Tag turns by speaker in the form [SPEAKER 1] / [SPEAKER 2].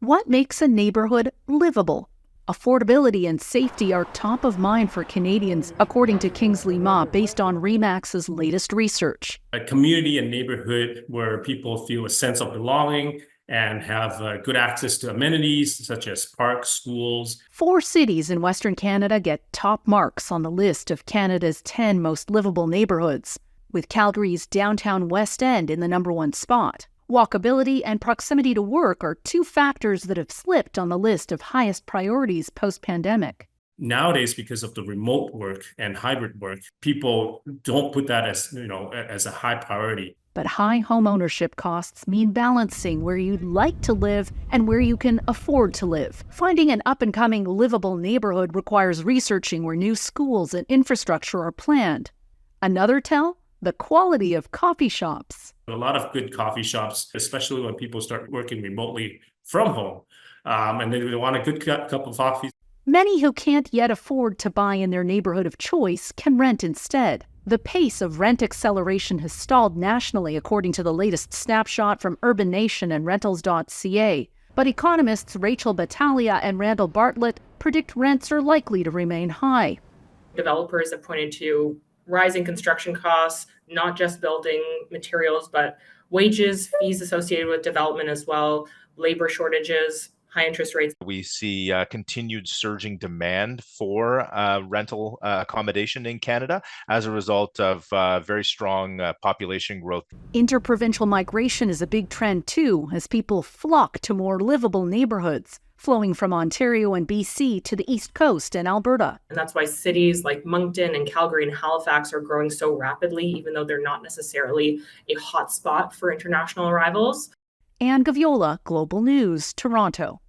[SPEAKER 1] What makes a neighborhood livable? Affordability and safety are top of mind for Canadians, according to Kingsley Ma, based on RE/MAX's latest research.
[SPEAKER 2] A community and neighborhood where people feel a sense of belonging and have good access to amenities such as parks, schools.
[SPEAKER 1] 4 cities in Western Canada get top marks on the list of Canada's 10 most livable neighborhoods, with Calgary's downtown West End in the #1 spot. Walkability and proximity to work are 2 factors that have slipped on the list of highest priorities post-pandemic.
[SPEAKER 2] Nowadays, because of the remote work and hybrid work, people don't put that as a high priority.
[SPEAKER 1] But high home ownership costs mean balancing where you'd like to live and where you can afford to live. Finding an up-and-coming livable neighborhood requires researching where new schools and infrastructure are planned. Another tell? The quality of coffee shops.
[SPEAKER 2] A lot of good coffee shops, especially when people start working remotely from home, and they want a good cup of coffee.
[SPEAKER 1] Many who can't yet afford to buy in their neighborhood of choice can rent instead. The pace of rent acceleration has stalled nationally, according to the latest snapshot from Urban Nation and Rentals.ca. But economists Rachel Battaglia and Randall Bartlett predict rents are likely to remain high.
[SPEAKER 3] Developers have pointed to rising construction costs, not just building materials, but wages, fees associated with development as well, labor shortages, high interest rates.
[SPEAKER 4] We see continued surging demand for rental accommodation in Canada as a result of very strong population growth.
[SPEAKER 1] Interprovincial migration is a big trend too, as people flock to more livable neighborhoods, flowing from Ontario and BC to the East Coast and Alberta.
[SPEAKER 3] And that's why cities like Moncton and Calgary and Halifax are growing so rapidly, even though they're not necessarily a hotspot for international arrivals.
[SPEAKER 1] And Gaviola, Global News, Toronto.